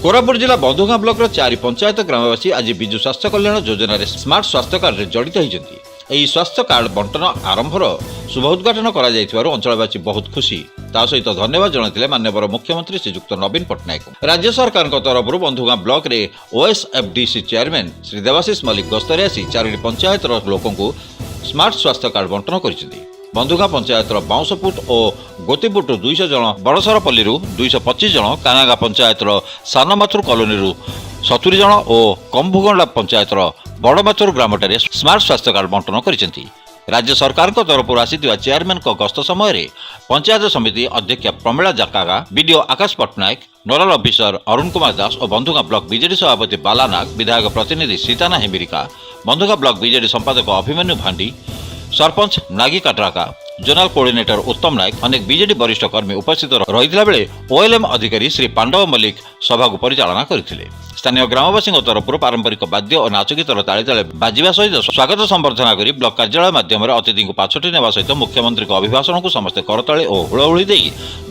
कोरापुट जिला बंधुगां ब्लॉक 4 पंचायत ग्रामवासी आज विजु स्वास्थ्य कल्याण योजना रे स्मार्ट स्वास्थ्य कार्ड रे जड़ित होती। यही स्वास्थ्य कार्ड बंटन आरंभर शुभ उद्घाटन अंचलवासी बहुत खुशी ता सहित धन्यवाद जनाते माननीय मुख्यमंत्री श्रीजुक्त नवीन पट्टनायक। राज्य सरकार तरफ बंधुगां ब्लॉक रे ओएसएफडीसी चेयरमैन श्री देवाशीष मल्लिक गस्तरे आसी 4 पंचायत लोकों स्मार्ट स्वास्थ्य कार्ड बंटन कर बंधुगां पंचायत बाउंसपुट और गोतीपुट 200 जन, बड़सरपल्ली 225 जन, कानागा पंचायत सानमाथुर कॉलोनी 70 जन और कंभुगंडा पंचायत बड़माथुर ग्रामटे स्मार्ट स्वास्थ्य कार्ड बंटन कर राज्य सरकार तरफ आसी चेयरमैन गस्त समय पंचायत समिति अध्यक्ष प्रमिला जाकागा, बीडीओ आकाश पट्टनायक, नोडल ऑफिसर अरुण कुमार दास और बंधुगां ब्लॉक बीजेडी सभापति बालानाग, विधायक प्रतिनिधि सीताना हेमिरिका, बंधुगां ब्लॉक बीजेडी संपादक अभिमन्यु भांडी, सरपंच नागी काटराका, जोनाल कोऑर्डिनेटर उत्तम नायक, अनेक बीजेडी वरिष्ठ कर्मी उपस्थित रही बेले ओएलएम अधिकारी श्री पांडव मल्लिक सभा को परिचालना करथिले। स्थानीय ग्रामवासी तरफ पारंपरिक वाद्य और नाच गीतर ताले ताले बाजिबा सहित स्वागत संबर्धना करी ब्लॉक कार्यालय माध्यम अतिथि को पाछोटी नेवा सहित मुख्यमंत्री अभिभाषण को समस्ते करताले और हुड़हुड़ी दे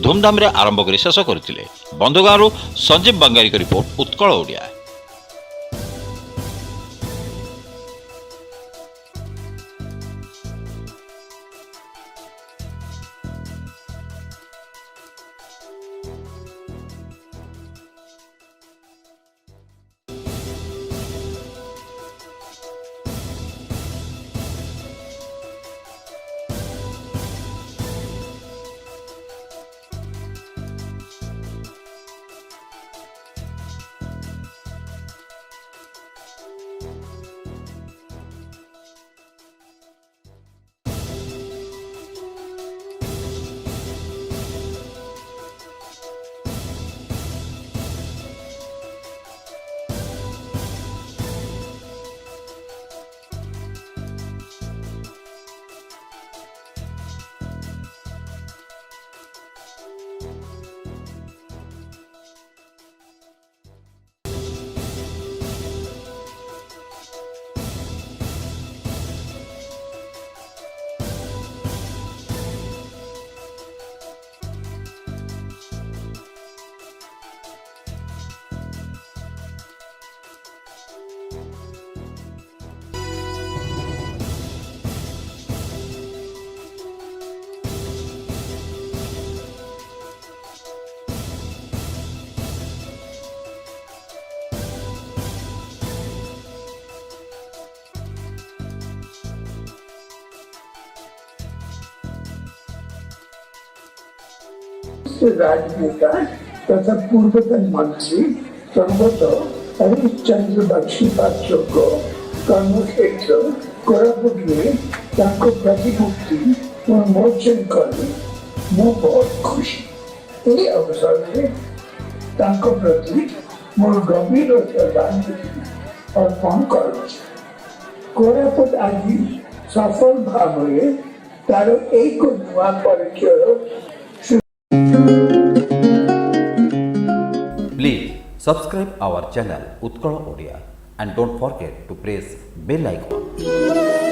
धूमधाम रे आरंभ कर शेष करथिले। बंधुगां संजीव बंगारी की रिपोर्ट, उत्कल ओडिया। राजनेता तथा पूर्वतन मंत्री स्वर्गत हरीश चंद्र बख्शी पात्र को कर्मक्षेत्र कोरापुट में प्रतिमूर्ति उन्मोचन कर बहुत खुशी। ये अवसर में प्रति मोर गंभीर श्रद्धांजलि अर्पण कर कोरापुट आज सफल भाव तार एक नुआ परिचय। Please subscribe our channel Utkal Odia and don't forget to press bell icon.